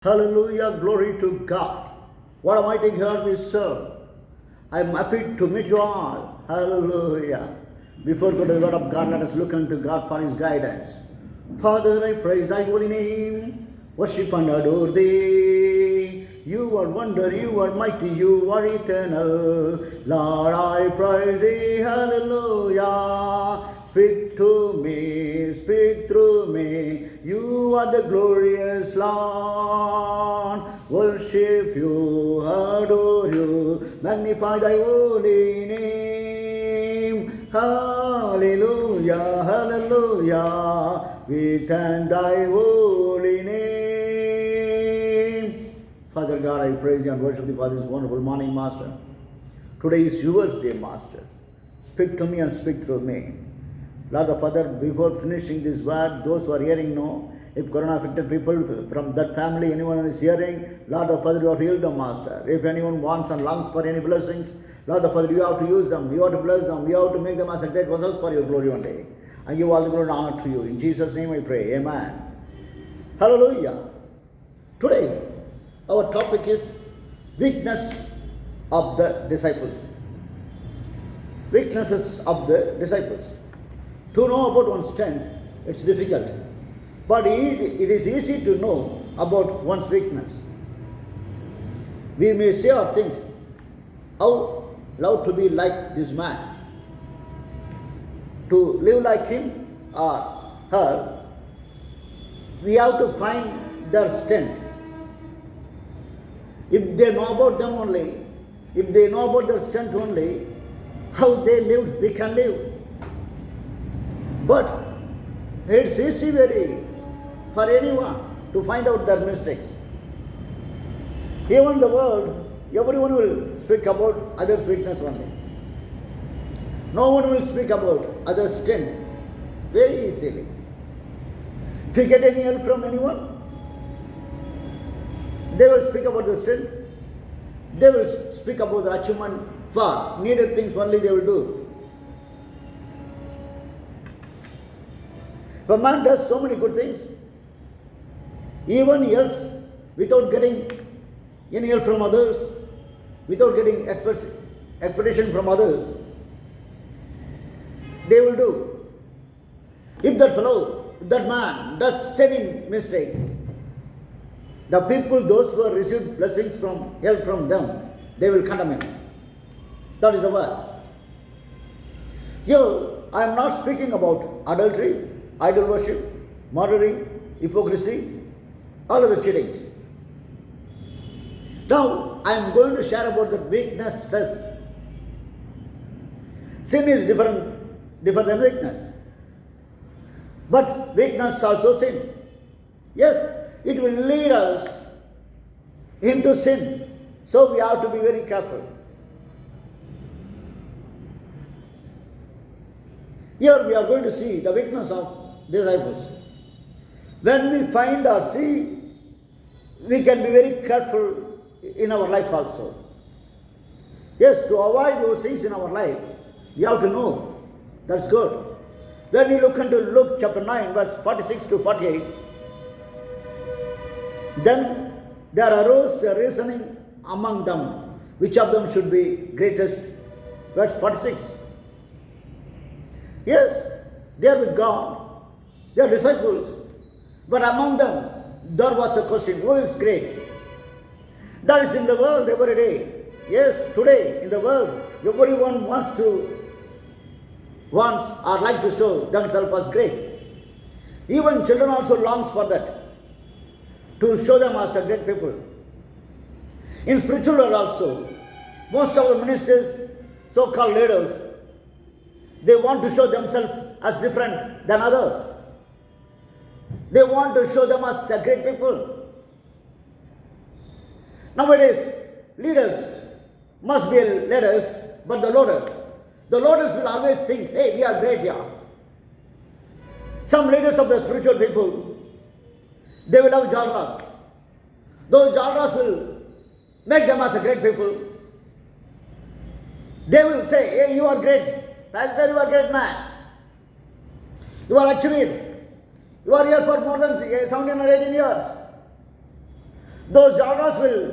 Hallelujah, glory to God. What a mighty God we serve. I am happy to meet you all. Hallelujah. Before going to the word of God, let us look unto God for his guidance. Father, I praise thy holy name. Worship and adore thee. You are wonder, you are mighty, you are eternal. Lord, I praise thee. Hallelujah. Speak to me, speak through me. You are the glorious Lord. Worship you, adore you, magnify thy holy name. Hallelujah, hallelujah. We thank thy holy name. Father God, I praise you and worship thee for this wonderful morning, Master. Today is yours day, Master. Speak to me and speak through me. Lord the Father, before finishing this word, those who are hearing know, if Corona affected people from that family, anyone is hearing, Lord the Father, you have healed them, Master. If anyone wants and longs for any blessings, Lord the Father, you have to use them, you have to bless them, you have to make them as a great vessels for your glory one day. And give all the glory and honor to you. In Jesus' name I pray. Amen. Hallelujah. Today, our topic is weakness of the disciples. Weaknesses of the disciples. To know about one's strength, it's difficult. But it is easy to know about one's weakness. We may say or think, how love to be like this man. To live like him or her, we have to find their strength. If they know about them only, if they know about their strength only, how they lived, we can live. But it's easy very for anyone to find out their mistakes. Even in the world, everyone will speak about others' weakness only. No one will speak about others' strength very easily. If you get any help from anyone, they will speak about the strength. They will speak about the achievement for needed things only they will do. If a man does so many good things, even helps without getting any help from others, without getting expectation from others, they will do. If that fellow, if that man does any mistake, the people, those who have received blessings from help from them, they will condemn him. That is the word. Here, I am not speaking about adultery, idol worship, murdering, hypocrisy, all of the cheatings. Now, I am going to share about the weaknesses. Sin is different than weakness. But weakness also sin. Yes, it will lead us into sin. So we have to be very careful. Here we are going to see the weakness of disciples. When we find or see, we can be very careful in our life also. Yes, to avoid those things in our life, we have to know. That's good. When we look into Luke chapter 9, verse 46 to 48, then there arose a reasoning among them, which of them should be greatest. Verse 46. Yes, they are with God, they are disciples, but among them there was a question, who is great? That is in the world every day. Yes, today in the world, everyone wants or like to show themselves as great. Even children also longs for that, to show them as a great people. In spiritual world also, most of the ministers, so-called leaders, they want to show themselves as different than others. They want to show them as a great people. Nowadays, leaders must be leaders, but the loaders will always think, hey, we are great here. Some leaders of the spiritual people, they will have jalras. Those jalras will make them as a great people. They will say, hey, you are great. Pastor, you are a great man. You are achieved. You are here for more than 17 or 18 years. Those genres will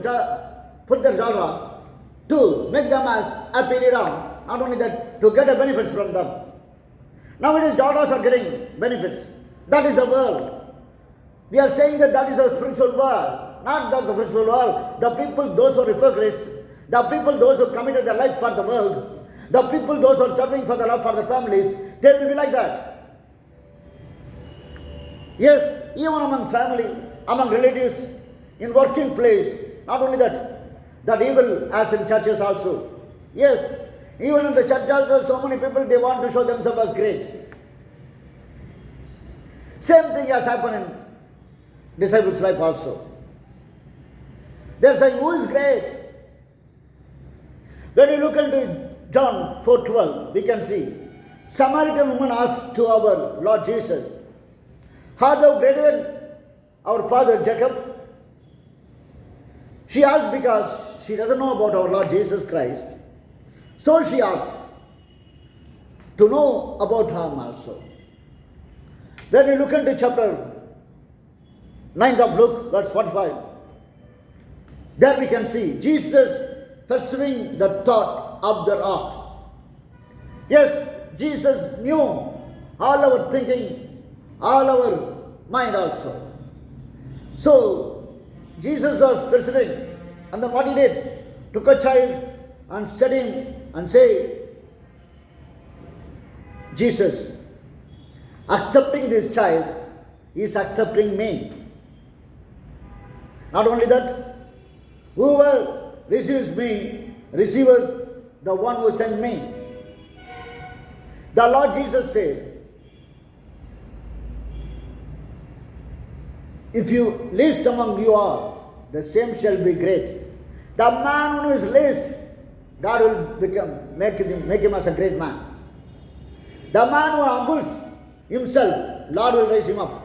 put their genre to make them as happy around. Not only that, to get a benefits from them. Nowadays, genres are getting benefits. That is the world. We are saying that that is a spiritual world. Not that the spiritual world. The people, those who are hypocrites, the people, those who committed their life for the world, the people, those who are suffering for the love for their families, they will be like that. Yes, even among family, among relatives, in working place, not only that evil as in churches also. Yes, even in the church also, so many people, they want to show themselves as great. Same thing has happened in disciples' life also. They are saying, who is great? When you look into John 4:12, we can see, Samaritan woman asked to our Lord Jesus, art thou greater than our father Jacob? She asked because she doesn't know about our Lord Jesus Christ. So she asked to know about him also. When we look into chapter 9 of Luke, verse 45, there we can see Jesus pursuing the thought of their heart. Yes, Jesus knew all our thinking, all our mind also. So, Jesus was pursuing, and then what he did? Took a child and set him and say, Jesus, accepting this child is accepting me. Not only that, whoever receives me, receives the one who sent me. The Lord Jesus said, if you least among you all, the same shall be great. The man who is least, God will make him as a great man. The man who humbles himself, Lord will raise him up.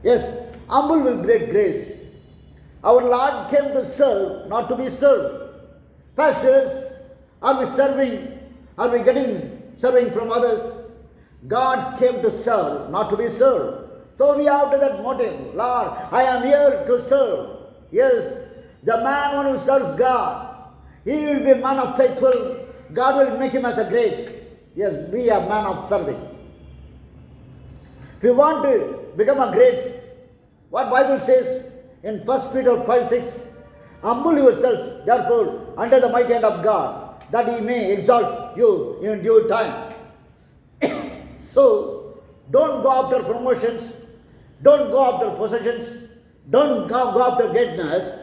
Yes, humble will great grace. Our Lord came to serve, not to be served. Pastors, are we serving? Are we getting serving from others? God came to serve, not to be served. So we have to that motive. Lord, I am here to serve. Yes, the man who serves God, he will be a man of faithful. God will make him as a great. Yes, be a man of serving. If you want to become a great, what Bible says in 1 Peter 5:6, humble yourself, therefore, under the mighty hand of God, that he may exalt you in due time. So, don't go after promotions, don't go after possessions, don't go after greatness.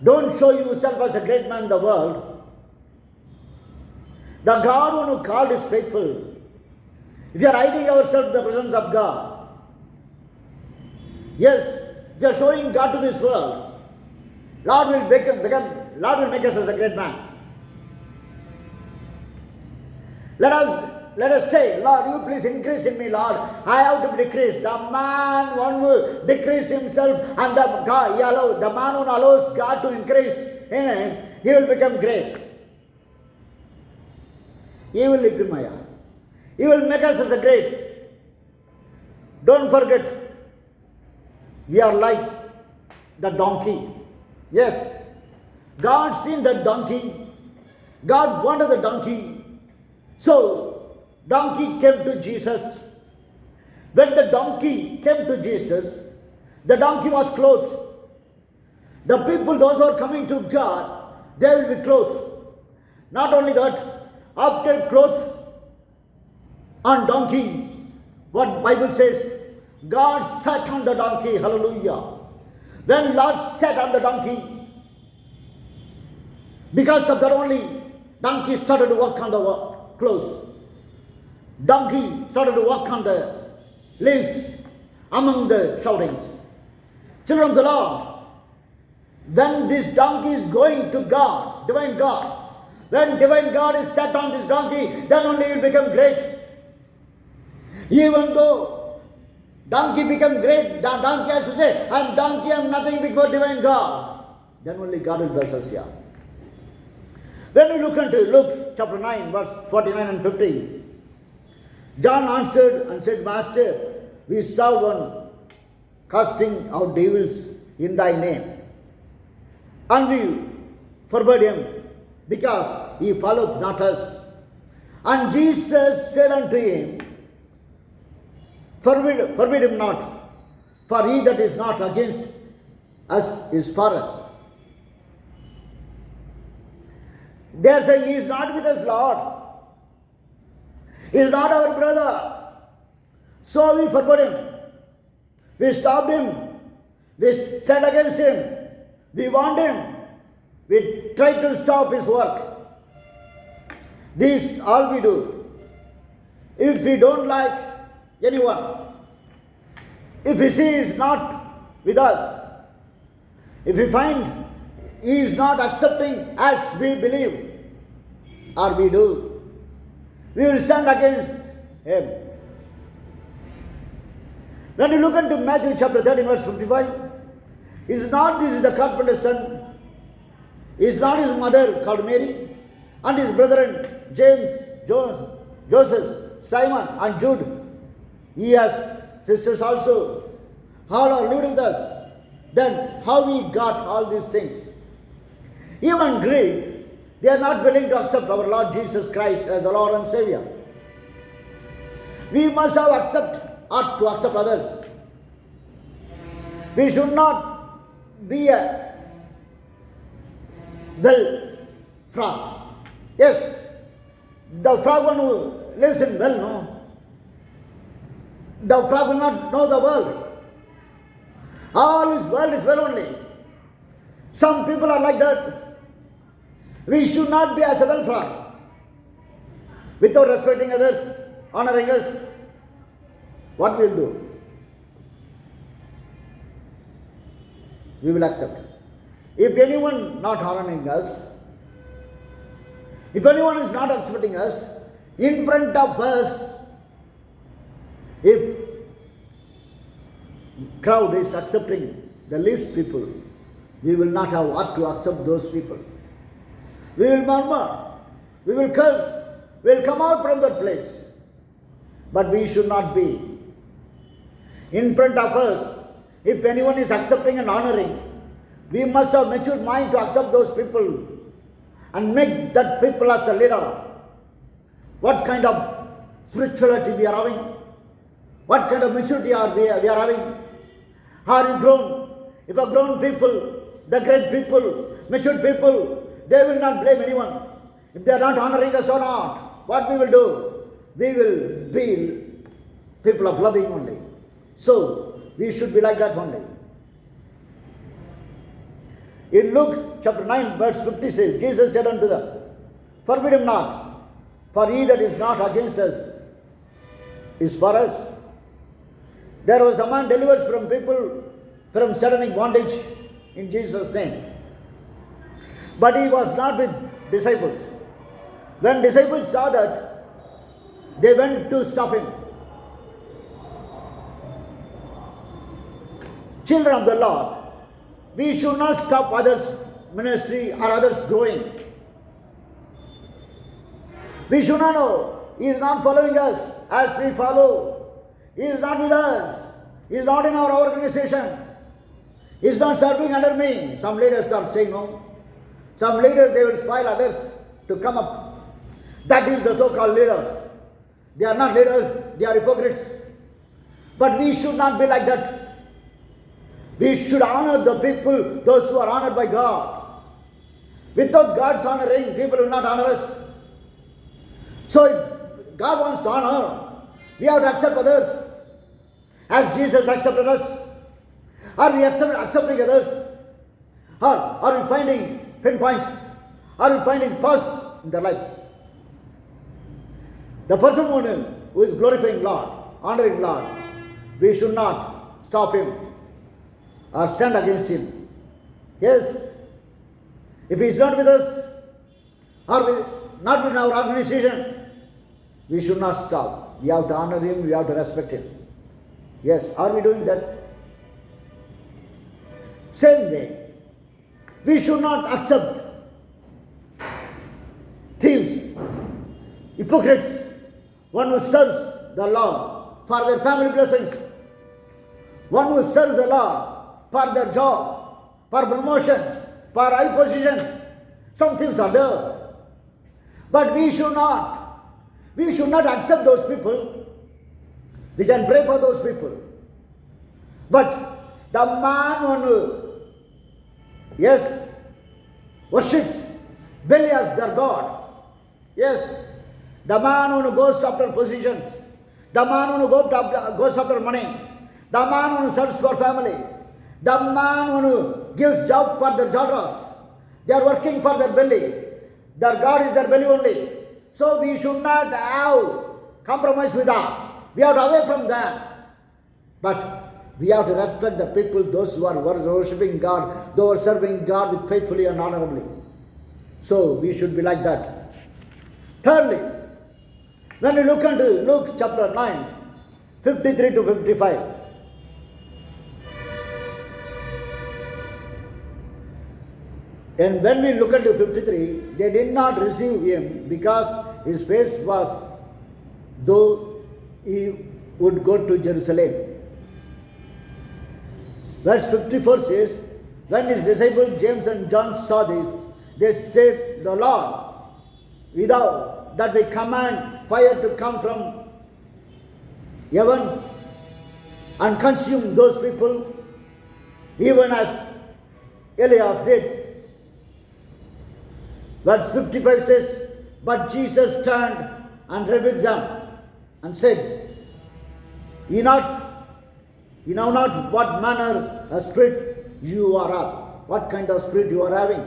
Don't show yourself as a great man in the world. The God who called is faithful. If you are hiding yourself in the presence of God, yes, if you are showing God to this world, Lord will make us as a great man. Let us say, Lord, you please increase in me, Lord. I have to decrease. The man one will decrease himself, and the man who allows God to increase in him, he will become great. He will lift him higher. He will make us as a great. Don't forget, we are like the donkey. Yes, God seen the donkey. God wanted the donkey. So, donkey came to Jesus. When the donkey came to Jesus, the donkey was clothed. The people, those who are coming to God, they will be clothed. Not only that, after clothed on donkey, what Bible says, God sat on the donkey. Hallelujah. When Lord sat on the donkey, because of that only, donkey started to walk on the clothes. Donkey started to walk on the leaves among the shoutings. Children of the Lord, when this donkey is going to God, divine God, when divine God is sat on this donkey, then only it will become great. Even though donkey become great, the donkey has to say, I am donkey, I am nothing before divine God. Then only God will bless us here. When we look into Luke chapter 9, verse 49 and 50, John answered and said, Master, we saw one casting out devils in thy name. And we forbade him, because he followeth not us. And Jesus said unto him, forbid him not, for he that is not against us is for us. They are saying, he is not with us, Lord. He is not our brother. So we forbade him. We stopped him. We stand against him. We warned him. We tried to stop his work. This all we do. If we don't like anyone, if he is not with us, if we find he is not accepting as we believe or we do, we will stand against him. When you look into Matthew chapter 13 verse 55, is not this the carpenter's son? Is not his mother called Mary? And his brethren James, Joseph, Simon and Jude? He has sisters also. All are lived with us. Then how we got all these things? Even Greek, they are not willing to accept our Lord Jesus Christ as the Lord and Savior. We must have ought to accept others. We should not be a frog. Yes, the frog one who lives in well, no. The frog will not know the world. All his world is well only. Some people are like that. We should not be as a well frog. Without respecting others, honoring us, what we will do? We will accept. If anyone not honoring us, if anyone is not accepting us, in front of us, if crowd is accepting the least people, we will not have what to accept those people. We will murmur, we will curse, we will come out from that place. But we should not be. In front of us, if anyone is accepting and honoring, we must have matured mind to accept those people and make that people as a leader. What kind of spirituality we are having? What kind of maturity we are having? Are you grown? If a grown people, the great people, matured people, they will not blame anyone. If they are not honoring us or not, what we will do? We will be people of loving only. So, we should be like that only. In Luke chapter 9 verse 50 says, Jesus said unto them, forbid him not, for he that is not against us is for us. There was a man delivered from people from satanic bondage in Jesus' name. But he was not with disciples. When disciples saw that, they went to stop him. Children of the Lord, we should not stop others' ministry or others' growing. We should not know he is not following us as we follow. He is not with us. He is not in our organization. He is not serving under me. Some leaders are saying no. Some leaders, they will spoil others to come up. That is the so-called leaders. They are not leaders, they are hypocrites. But we should not be like that. We should honor the people, those who are honored by God. Without God's honoring, people will not honor us. So if God wants to honor, we have to accept others as Jesus accepted us. Are we accepting others? Or are we finding pinpoint? Are we finding faults in their lives? The person who is glorifying Lord, honoring Lord, we should not stop him or stand against him. Yes, if he is not with us or not in our organization, we should not stop. We have to honor him, we have to respect him. Yes, are we doing that? Same way, we should not accept thieves, hypocrites, one who serves the Lord for their family blessings. one who serves the Lord for their job, for promotions, for high positions. Some things are there. But we should not. We should not accept those people. We can pray for those people. But the man who, yes, worships Baal as their God. Yes, the man who goes after positions, the man who goes after money, the man who serves for family, the man who gives job for their daughters, they are working for their belly. Their God is their belly only. So we should not have compromise with them. We have to away from them. But we have to respect the people, those who are worshipping God, those who are serving God with faithfully and honorably. So we should be like that. Thirdly, when we look into Luke chapter 9, 53 to 55. And when we look into 53, they did not receive him because his face was though he would go to Jerusalem. Verse 54 says, when his disciples James and John saw this, they said, the Lord, without that we command fire to come from heaven and consume those people, even as Elias did. Verse 55 says, but Jesus turned and rebuked them and said, ye know not what manner of spirit you are of, what kind of spirit you are having.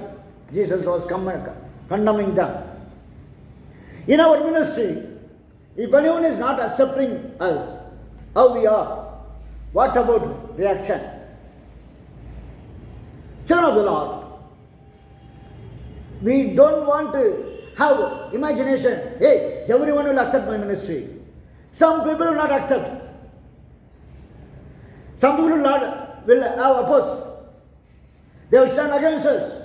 Jesus was condemning them. In our ministry, if anyone is not accepting us, how we are, what about reaction? Children of the Lord, we don't want to have imagination, hey, everyone will accept my ministry. Some people will not accept. Some people will have oppose. They will stand against us.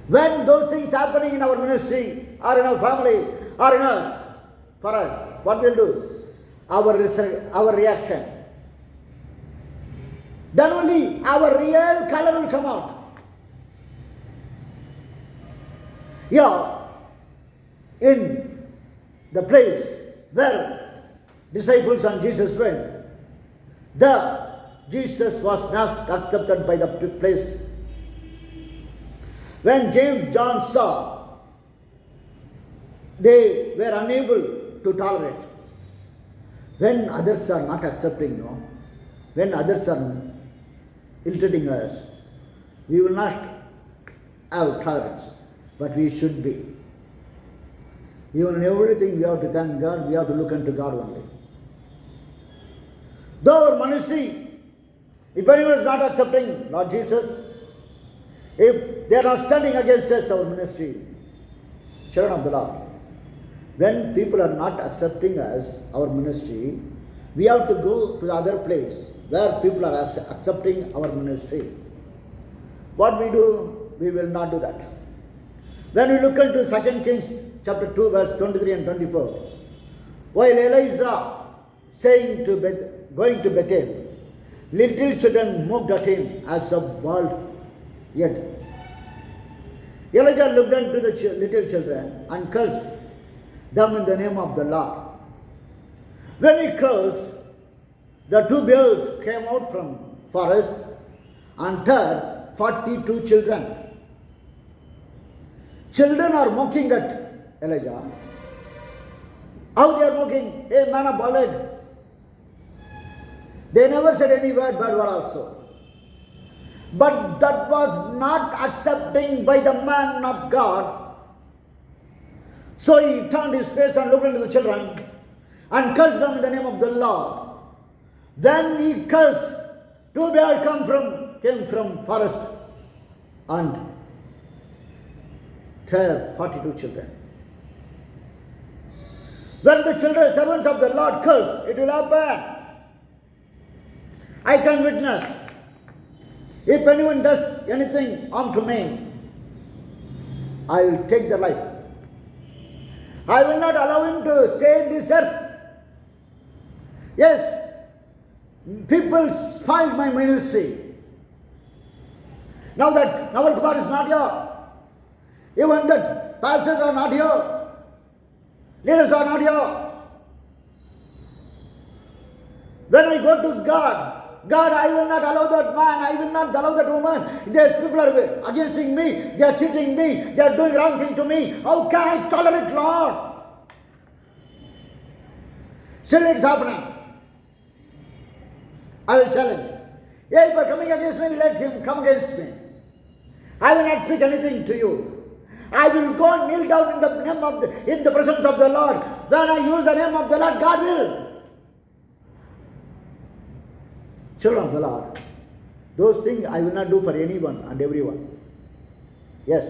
When those things happening in our ministry or in our family or in us, for us, what we'll do? Our reaction. Then only our real color will come out. Yeah, in the place where disciples and Jesus went, Jesus was not accepted by the place. When James, John saw, they were unable to tolerate. When others are not accepting, no, when others are ill-treating us, we will not have tolerance, but we should be. Even in everything we have to thank God, we have to look unto God only. Though our ministry, if anyone is not accepting Lord Jesus, if they are not standing against us, our ministry, children of the Lord, when people are not accepting us, our ministry, we have to go to the other place where people are accepting our ministry. What we do, we will not do that. When we look into 2 Kings chapter 2 verse 23 and 24, while Elijah going to Bethel, little children moved at him as a bald head. Elijah looked unto the little children and cursed them in the name of the Lord. When he cursed, the two bears came out from forest and tore 42 children. Children are mocking at Elijah. How they are mocking? Hey, man of bald. They never said any bad word also. But that was not accepting by the man of God. So he turned his face and looked into the children and cursed them in the name of the Lord. Then he cursed, two bears came from forest and tore 42 children. When the children, servants of the Lord curse, it will happen. I can witness. If anyone does anything harm to me, I will take their life. I will not allow him to stay in this earth. Yes, People spoiled my ministry. Now that Naval Kumar is not here, even that pastors are not here, leaders are not here. When I go to God, I will not allow that man, I will not allow that woman. These people are against me, they are cheating me, they are doing wrong thing to me. How can I tolerate, Lord? Still it's happening. I will challenge. If you are coming against me, let him come against me. I will not speak anything to you. I will go and kneel down in the presence of the Lord. When I use the name of the Lord, God will. Children of the Lord, those things I will not do for anyone and everyone. Yes,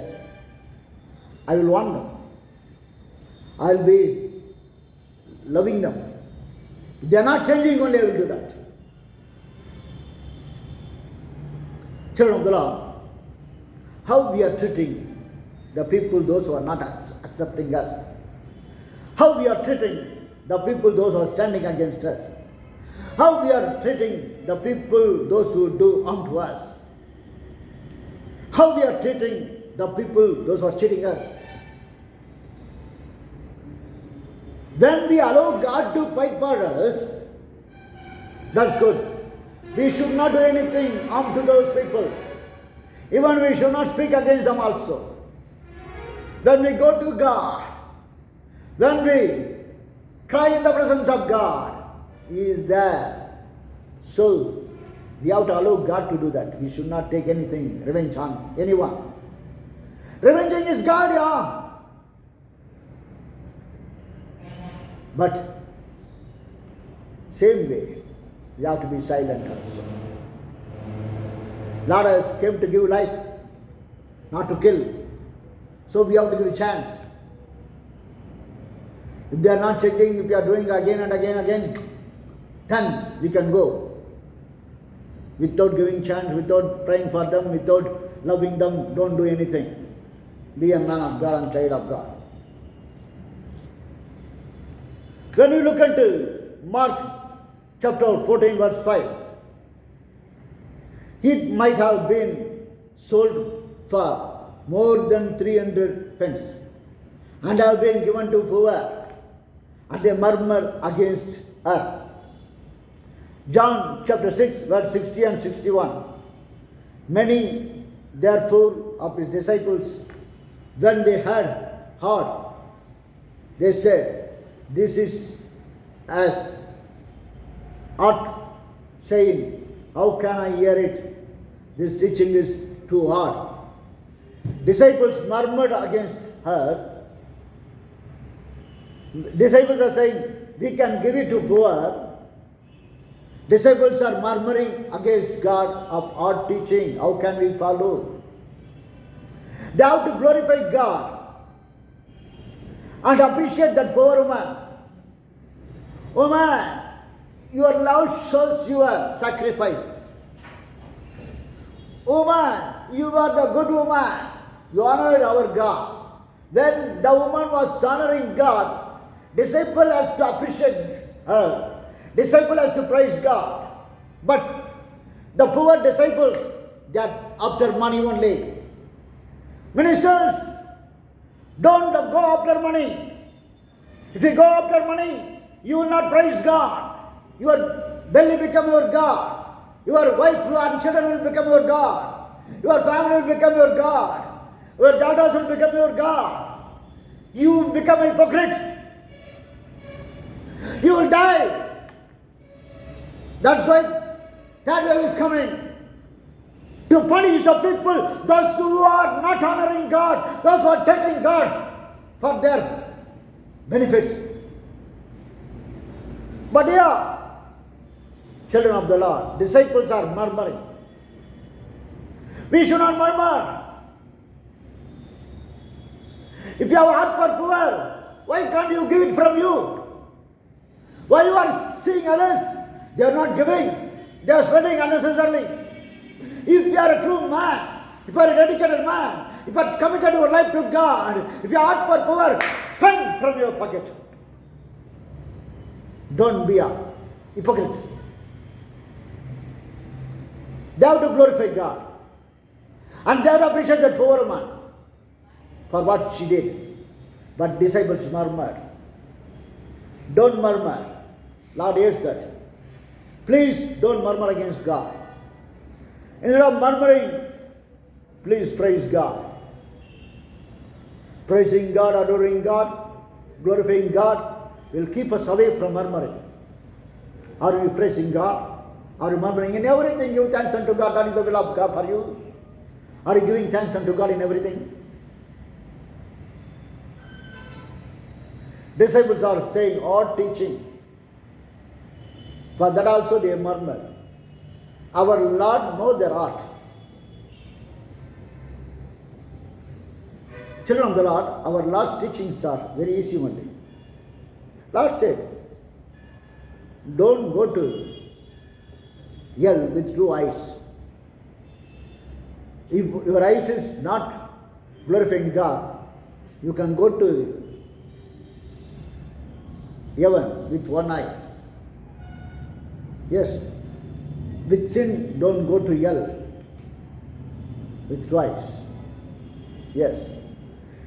I will want them. I will be loving them. If they are not changing, only I will do that. Children of the Lord, how we are treating the people, those who are not accepting us. How we are treating the people, those who are standing against us. How we are treating the people, those who do harm to us. How we are treating the people, those who are cheating us. When we allow God to fight for us, that's good. We should not do anything harm to those people. Even we should not speak against them also. When we go to God, when we cry in the presence of God, He is there. So, we have to allow God to do that. We should not take anything, revenge on anyone. Revenging is God, yeah. But, same way, we have to be silent also. Lord has came to give life, not to kill. So we have to give a chance. If they are not checking, if you are doing again and again, then we can go. Without giving chance, without praying for them, without loving them, don't do anything. Be a man of God and child of God. When we look into Mark chapter 14 verse 5, it might have been sold for more than 300 pence and have been given to poor, and they murmur against her. John chapter 6 verse 60 and 61. Many therefore of his disciples, when they had heard, they said, this is as art saying, how can I hear it? This teaching is too hard. Disciples murmured against her. Disciples are saying, we can give it to poor. Disciples are murmuring against God of our teaching. How can we follow? They have to glorify God and appreciate that poor woman. Woman, your love shows your sacrifice. Woman, you are the good woman. You honored our God. When the woman was honoring God, disciple has to appreciate her. Disciple has to praise God. But the poor disciples, they are after money only. Ministers, don't go after money. If you go after money, you will not praise God. Your belly become your God. Your wife and children will become your God. Your family will become your God. Your daughters will become your God. You become a hypocrite. You will die. That's why that wave is coming. To punish the people, those who are not honoring God, those who are taking God for their benefits. But here, children of the Lord, disciples are murmuring. We should not murmur. If you have a heart for poor, why can't you give it from you? Why you are seeing others? They are not giving. They are spending unnecessarily. If you are a true man, if you are a dedicated man, if you are committed your life to God, if you are heart for poor, spend from your pocket. Don't be a hypocrite. They have to glorify God. And they have to appreciate that poor woman for what she did. But disciples murmured. Don't murmur. Lord hates that. Please don't murmur against God. Instead of murmuring, please praise God. Praising God, adoring God, glorifying God will keep us away from murmuring. Are you praising God? Are you murmuring? In everything give thanks unto God. That is the will of God for you. Are you giving thanks unto God in everything? Disciples are saying or teaching. For that also they murmured. Our Lord knows their heart. Children of the Lord, our Lord's teachings are very easy only. Lord said, don't go to hell with two eyes. If your eyes is not glorifying God, you can go to heaven with one eye. Yes, with sin, don't go to hell with two eyes. Yes.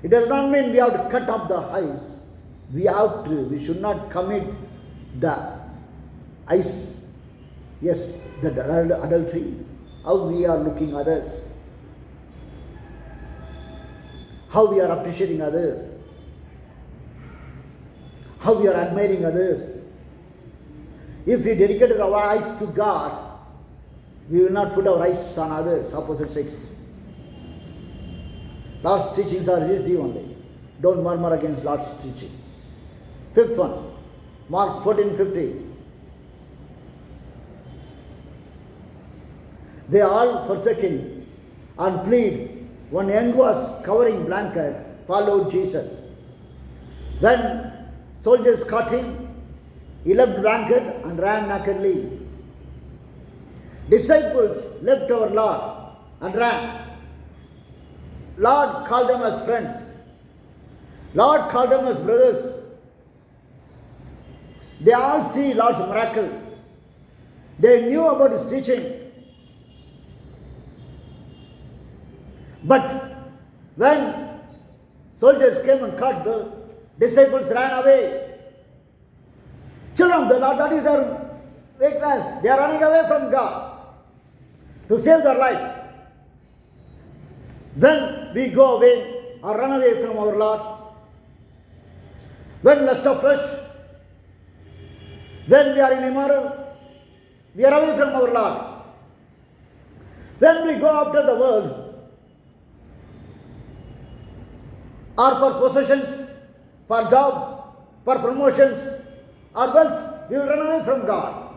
It does not mean we have to cut off the eyes. We should not commit the eyes. Yes, the adultery. How we are looking others. How we are appreciating others. How we are admiring others. If we dedicated our eyes to God, we will not put our eyes on others, opposite sex. Lord's teachings are easy only. Don't murmur against Lord's teaching. Fifth one, Mark 14:50. They all forsaking and fled. One young was covering blanket, followed Jesus. When soldiers caught him, he left blanket and ran nakedly. Disciples left our Lord and ran. Lord called them as friends. Lord called them as brothers. They all see Lord's miracle. They knew about his teaching. But when soldiers came and caught the disciples, ran away. Children of the Lord, that is their weakness. They are running away from God to save their life. When we go away or run away from our Lord, when lust of flesh, when we are in immoral, we are away from our Lord. When we go after the world, or for possessions, for job, for promotions, or wealth, we will run away from God.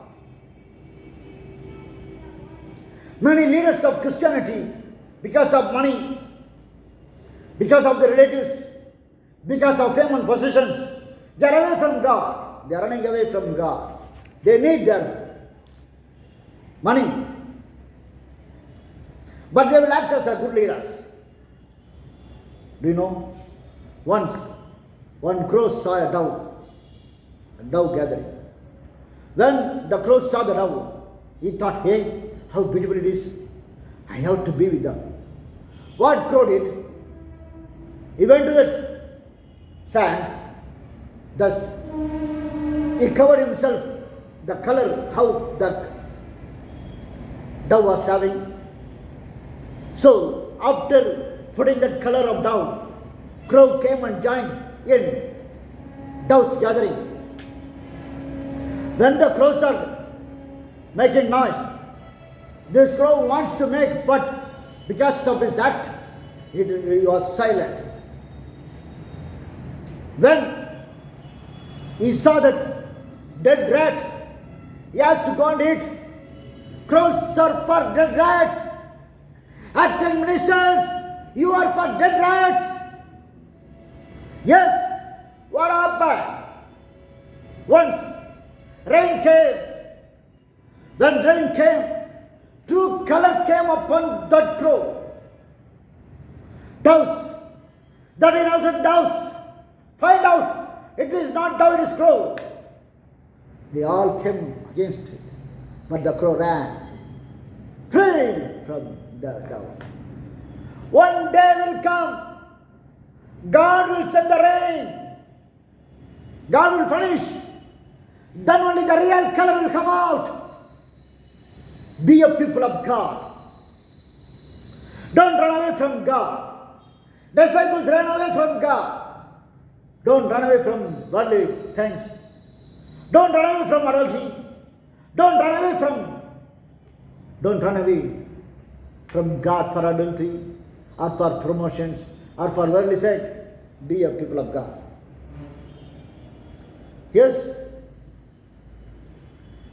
Many leaders of Christianity, because of money, because of the relatives, because of fame and possessions, they are away from God. They are running away from God. They need their money. But they will act as a good leaders. Do you know? Once, one crow saw a dove gathering. When the crow saw the dove, he thought, hey, how beautiful it is. I have to be with them. What crow did? He went to that sand, dust. He covered himself, the color, how the dove was having. So, after putting that color of dove, crow came and joined in dove's gathering. When the crows are making noise, this crow wants to make, but because of his act, he was silent. When he saw that dead rat, he has to go and eat. Crows are for dead rats. Acting ministers, you are for dead rats. Yes, what happened? Once rain came. When rain came, true color came upon that crow. Doves, that innocent doves, find out it is not dove, it is crow. They all came against it, but the crow ran. Flee from the devil. One day will come. God will send the rain. God will punish. Then only the real color will come out. Be a people of God. Don't run away from God. Disciples ran away from God. Don't run away from worldly things. Don't run away from adultery. Don't run away from God for adultery or for promotions or for worldly sake. Be a people of God. Yes.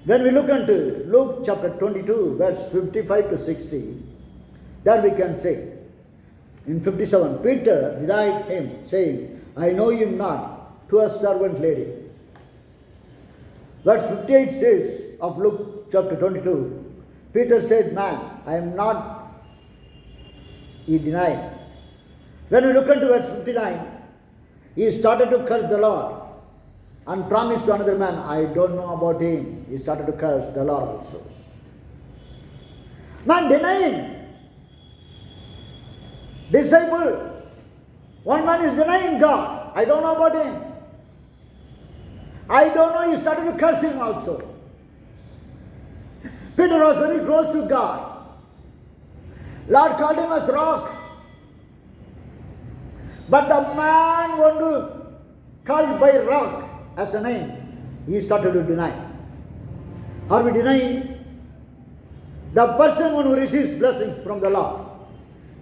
When we look into Luke chapter 22, verse 55 to 60, there we can say, in 57, Peter denied him, saying, I know him not, to a servant lady. Verse 58 says of Luke chapter 22, Peter said, Man, I am not, he denied. When we look into verse 59, he started to curse the Lord and promised to another man, I don't know about him. He started to curse the Lord also. Man denying. Disciple. One man is denying God. I don't know about him. I don't know. He started to curse him also. Peter was very close to God. Lord called him as rock. But the man wanted to called by rock as a name, he started to deny. Are we denying? The person who receives blessings from the Lord,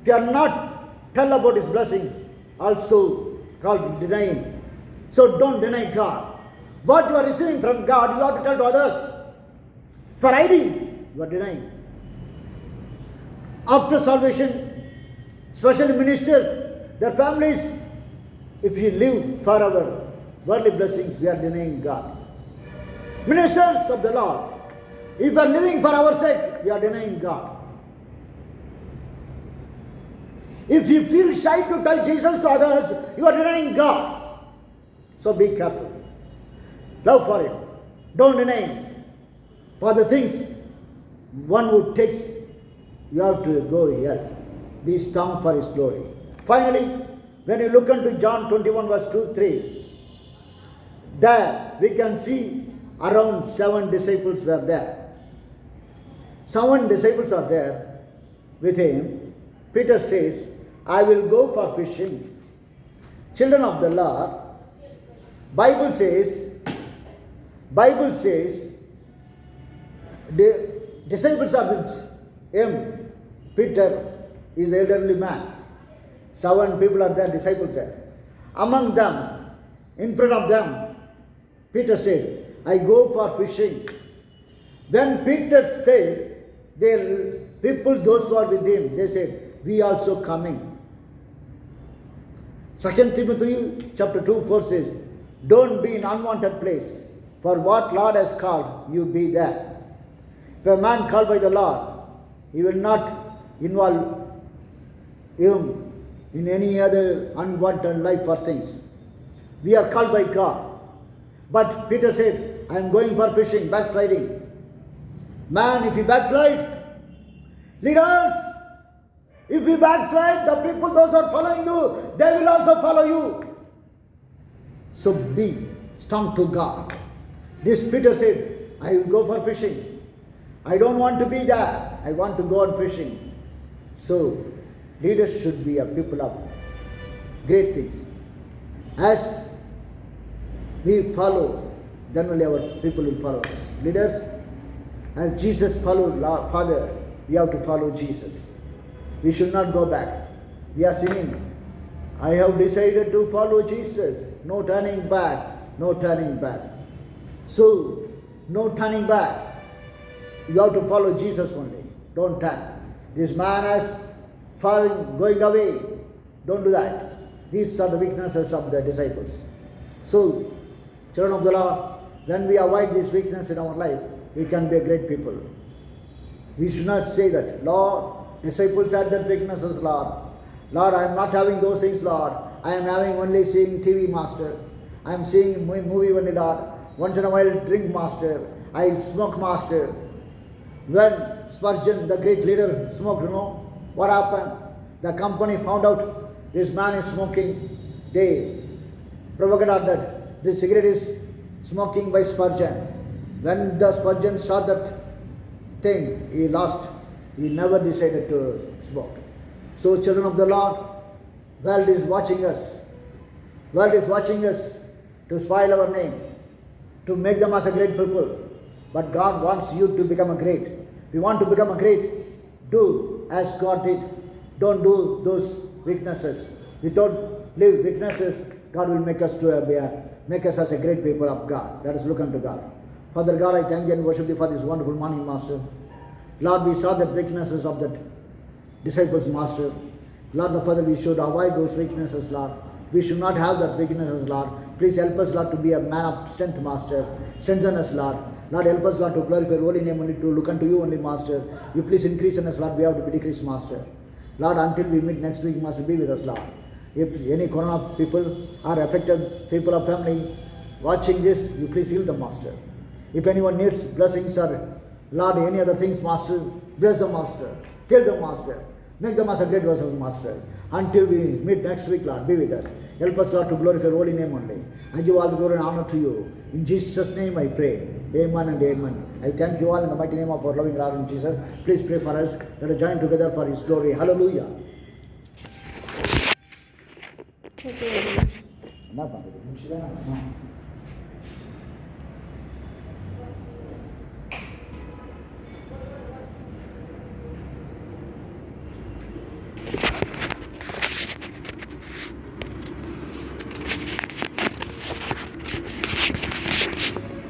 if you are not tell about his blessings, also called denying. So don't deny God. What you are receiving from God, you have to tell to others. For hiding, you are denying. After salvation, especially ministers, their families, if you live for our worldly blessings, we are denying God. Ministers of the Lord, if we are living for our sake, we are denying God. If you feel shy to tell Jesus to others, you are denying God. So be careful. Love for Him. Don't deny Him. For the things one who takes, you have to go here. Be strong for His glory. Finally, when you look into John 21 verse 2-3, there we can see around 7 disciples were there. 7 disciples are there with him. Peter says, I will go for fishing. Children of the Lord, Bible says, the disciples are with him. Peter is the elderly man. 7 people are there, disciples there. Among them, in front of them, Peter said, I go for fishing. When Peter said, the people, those who are with him, they said, we also coming. 2 Timothy chapter 2:4 says, don't be in unwanted place, for what Lord has called, you be there. If a man called by the Lord, he will not involve him in any other unwanted life or things. We are called by God. But Peter said, I am going for fishing, backsliding. Man, if you backslide, leaders, if you backslide, the people, those who are following you, they will also follow you. So be strong to God. This Peter said, I will go for fishing. I don't want to be there. I want to go on fishing. So, leaders should be a people of great things. As we follow, then only our people will follow us. Leaders, as Jesus followed Father, we have to follow Jesus. We should not go back. We are singing, I have decided to follow Jesus. No turning back, no turning back. So, no turning back. You have to follow Jesus only. Don't turn. This man is falling, going away. Don't do that. These are the weaknesses of the disciples. So, children of the Lord, when we avoid this weakness in our life, we can be a great people. We should not say that, Lord, disciples had that weaknesses, Lord. Lord, I am not having those things, Lord. I am having only seeing TV, Master. I am seeing movie only, Lord. Once in a while, drink, Master. I smoke, Master. When Spurgeon, the great leader, smoked, what happened? The company found out this man is smoking. They propagated that this cigarette is smoking by Spurgeon. When the Spurgeon saw that thing, he lost. He never decided to smoke. So, children of the Lord, world is watching us. World is watching us to spoil our name, to make them as a great people. But God wants you to become a great. If you want to become a great, do as God did. Don't do those weaknesses. Without live weaknesses, God will make us make us as a great people of God. Let us look unto God. Father God, I thank you and worship you for this wonderful morning, Master. Lord, we saw the weaknesses of the disciples, Master. Lord, the Father, we should avoid those weaknesses, Lord. We should not have that weaknesses, Lord. Please help us, Lord, to be a man of strength, Master. Strengthen us, Lord. Lord, help us, Lord, to glorify your holy name only, to look unto you only, Master. You please increase in us, Lord. We have to be decreased, Master. Lord, until we meet next week, Master, be with us, Lord. If any corona people are affected, people of family watching this, you please heal them, Master. If anyone needs blessings or, Lord, any other things, Master, bless them, Master. Heal them, Master. Make them as a great vessel, Master. Until we meet next week, Lord, be with us. Help us, Lord, to glorify your holy name only. I give all the glory and honor to you. In Jesus' name I pray. Amen and amen. I thank you all in the mighty name of our loving Lord and Jesus. Please pray for us. Let us join together for His glory. Hallelujah. என்ன பண்ணுறது